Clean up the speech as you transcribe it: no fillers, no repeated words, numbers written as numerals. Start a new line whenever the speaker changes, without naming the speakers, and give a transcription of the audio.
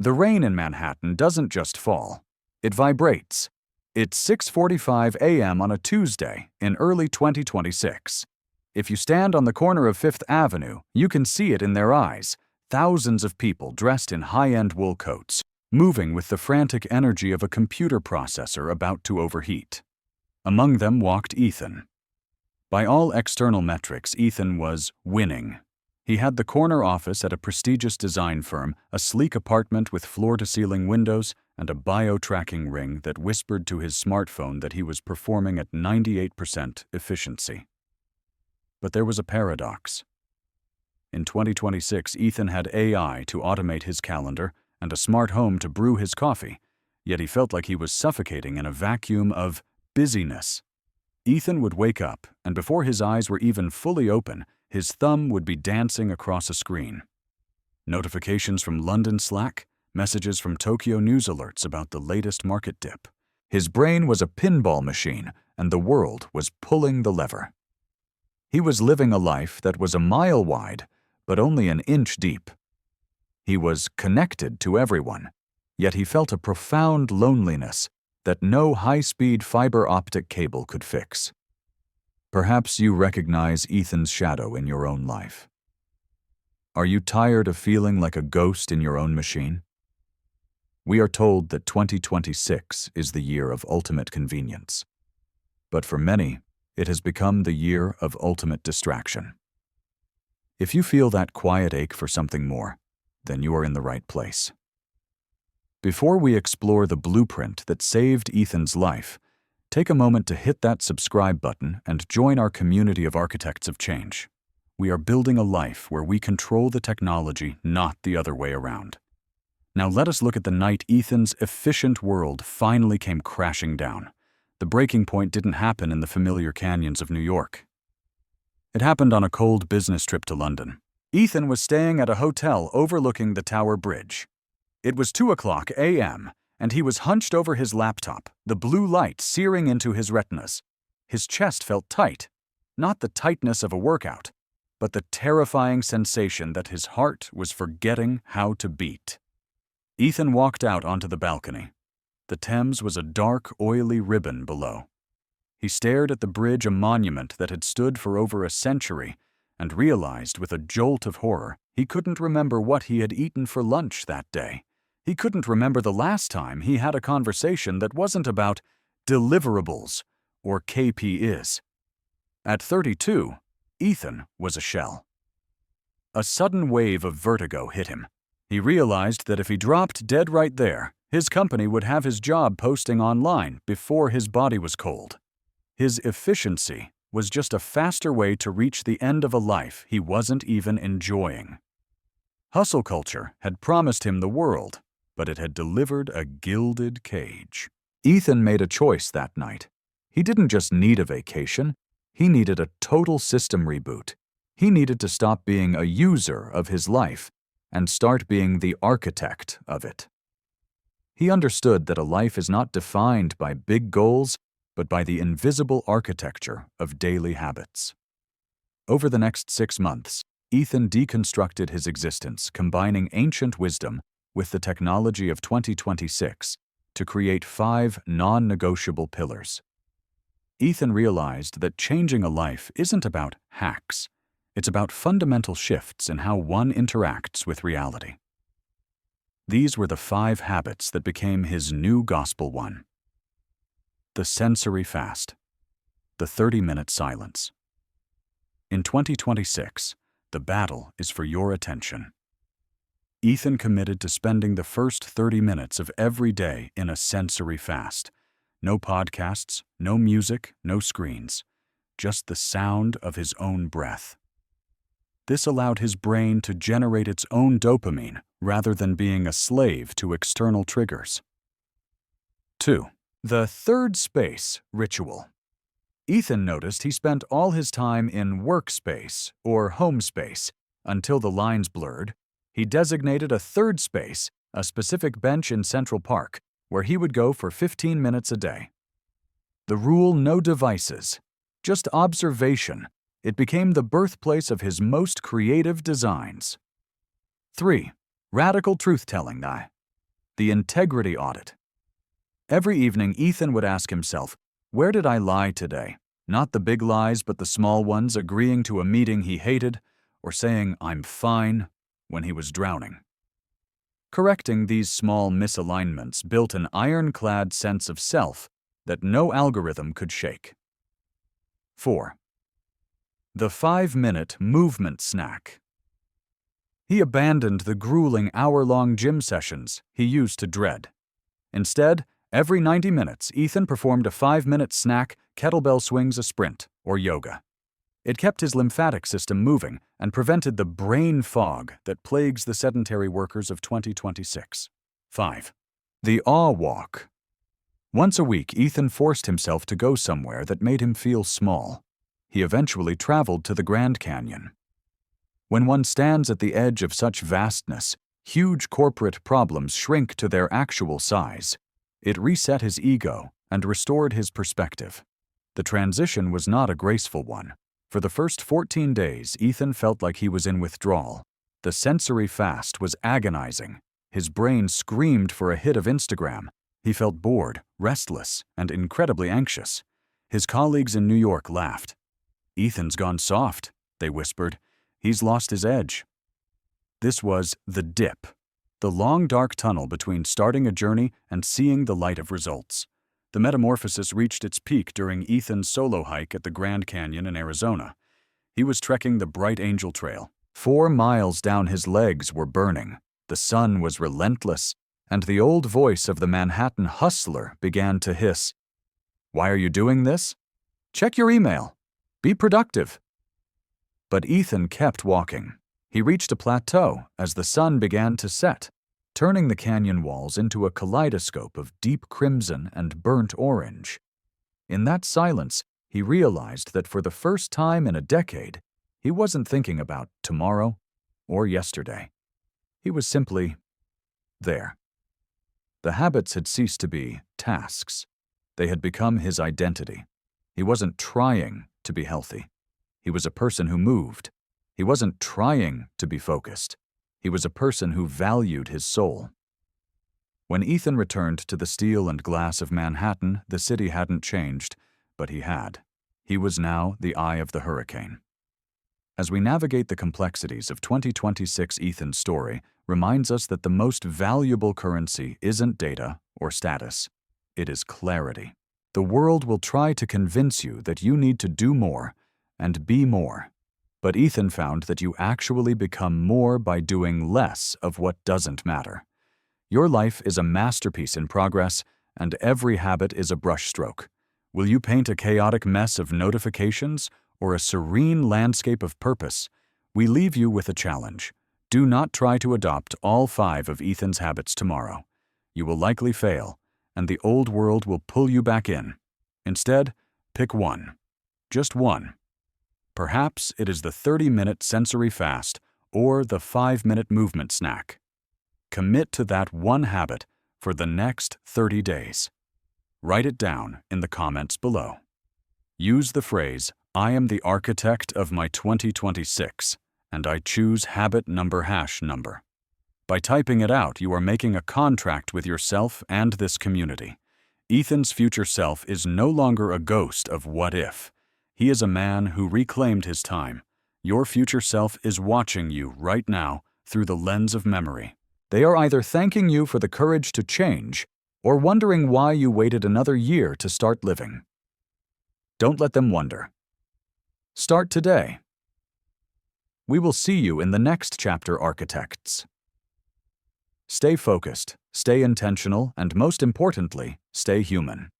The rain in Manhattan doesn't just fall. It vibrates. It's 6:45 a.m. on a Tuesday in early 2026. If you stand on the corner of Fifth Avenue, you can see it in their eyes. Thousands of people dressed in high-end wool coats, moving with the frantic energy of a computer processor about to overheat. Among them walked Ethan. By all external metrics, Ethan was winning. He had the corner office at a prestigious design firm, a sleek apartment with floor-to-ceiling windows, and a bio-tracking ring that whispered to his smartphone that he was performing at 98% efficiency. But there was a paradox. In 2026, Ethan had AI to automate his calendar and a smart home to brew his coffee, yet he felt like he was suffocating in a vacuum of busyness. Ethan would wake up, and before his eyes were even fully open, his thumb would be dancing across a screen. Notifications from London Slack, messages from Tokyo news alerts about the latest market dip. His brain was a pinball machine, and the world was pulling the lever. He was living a life that was a mile wide, but only an inch deep. He was connected to everyone, yet he felt a profound loneliness that no high-speed fiber optic cable could fix. Perhaps you recognize Ethan's shadow in your own life. Are you tired of feeling like a ghost in your own machine? We are told that 2026 is the year of ultimate convenience. But for many, it has become the year of ultimate distraction. If you feel that quiet ache for something more, then you are in the right place. Before we explore the blueprint that saved Ethan's life, take a moment to hit that subscribe button and join our community of architects of change. We are building a life where we control the technology, not the other way around. Now let us look at the night Ethan's efficient world finally came crashing down. The breaking point didn't happen in the familiar canyons of New York. It happened on a cold business trip to London. Ethan was staying at a hotel overlooking the Tower Bridge. It was 2:00 a.m., and he was hunched over his laptop, the blue light searing into his retinas. His chest felt tight, not the tightness of a workout, but the terrifying sensation that his heart was forgetting how to beat. Ethan walked out onto the balcony. The Thames was a dark, oily ribbon below. He stared at the bridge, a monument that had stood for over a century, and realized with a jolt of horror he couldn't remember what he had eaten for lunch that day. He couldn't remember the last time he had a conversation that wasn't about deliverables or KPIs. At 32, Ethan was a shell. A sudden wave of vertigo hit him. He realized that if he dropped dead right there, his company would have his job posting online before his body was cold. His efficiency was just a faster way to reach the end of a life he wasn't even enjoying. Hustle culture had promised him the world, but it had delivered a gilded cage. Ethan made a choice that night. He didn't just need a vacation, he needed a total system reboot. He needed to stop being a user of his life and start being the architect of it. He understood that a life is not defined by big goals, but by the invisible architecture of daily habits. Over the next 6 months, Ethan deconstructed his existence, combining ancient wisdom with the technology of 2026 to create 5 non-negotiable pillars. Ethan realized that changing a life isn't about hacks. It's about fundamental shifts in how one interacts with reality. These were the 5 habits that became his new gospel one. The sensory fast. The 30-minute silence. In 2026, the battle is for your attention. Ethan committed to spending the first 30 minutes of every day in a sensory fast. No podcasts, no music, no screens. Just the sound of his own breath. This allowed his brain to generate its own dopamine rather than being a slave to external triggers. 2. The third space ritual. Ethan noticed he spent all his time in workspace or home space until the lines blurred. He designated a third space, a specific bench in Central Park, where he would go for 15 minutes a day. The rule: no devices, just observation. It became the birthplace of his most creative designs. 3. Radical truth-telling. The integrity audit. Every evening, Ethan would ask himself, where did I lie today? Not the big lies, but the small ones, agreeing to a meeting he hated, or saying, I'm fine, when he was drowning. Correcting these small misalignments built an ironclad sense of self that no algorithm could shake. 4. The 5-minute movement snack. He abandoned the grueling hour-long gym sessions he used to dread. Instead, every 90 minutes, Ethan performed a 5-minute snack, kettlebell swings, a sprint, or yoga. It kept his lymphatic system moving and prevented the brain fog that plagues the sedentary workers of 2026. 5. The awe walk. Once a week, Ethan forced himself to go somewhere that made him feel small. He eventually traveled to the Grand Canyon. When one stands at the edge of such vastness, huge corporate problems shrink to their actual size. It reset his ego and restored his perspective. The transition was not a graceful one. For the first 14 days, Ethan felt like he was in withdrawal. The sensory fast was agonizing. His brain screamed for a hit of Instagram. He felt bored, restless, and incredibly anxious. His colleagues in New York laughed. "Ethan's gone soft," they whispered. "He's lost his edge." This was the dip, the long dark tunnel between starting a journey and seeing the light of results. The metamorphosis reached its peak during Ethan's solo hike at the Grand Canyon in Arizona. He was trekking the Bright Angel Trail. 4 miles down, his legs were burning. The sun was relentless, and the old voice of the Manhattan hustler began to hiss. "Why are you doing this? Check your email. Be productive." But Ethan kept walking. He reached a plateau as the sun began to set, turning the canyon walls into a kaleidoscope of deep crimson and burnt orange. In that silence, he realized that for the first time in a decade, he wasn't thinking about tomorrow or yesterday. He was simply there. The habits had ceased to be tasks. They had become his identity. He wasn't trying to be healthy. He was a person who moved. He wasn't trying to be focused. He was a person who valued his soul. When Ethan returned to the steel and glass of Manhattan, the city hadn't changed, but he had. He was now the eye of the hurricane. As we navigate the complexities of 2026, Ethan's story reminds us that the most valuable currency isn't data or status. It is clarity. The world will try to convince you that you need to do more and be more. But Ethan found that you actually become more by doing less of what doesn't matter. Your life is a masterpiece in progress, and every habit is a brushstroke. Will you paint a chaotic mess of notifications or a serene landscape of purpose? We leave you with a challenge. Do not try to adopt all 5 of Ethan's habits tomorrow. You will likely fail, and the old world will pull you back in. Instead, pick one. Just one. Perhaps it is the 30-minute sensory fast or the 5-minute movement snack. Commit to that one habit for the next 30 days. Write it down in the comments below. Use the phrase, "I am the architect of my 2026, and I choose habit number #number." By typing it out, you are making a contract with yourself and this community. Ethan's future self is no longer a ghost of what if. He is a man who reclaimed his time. Your future self is watching you right now through the lens of memory. They are either thanking you for the courage to change or wondering why you waited another year to start living. Don't let them wonder. Start today. We will see you in the next chapter, architects. Stay focused, stay intentional, and most importantly, stay human.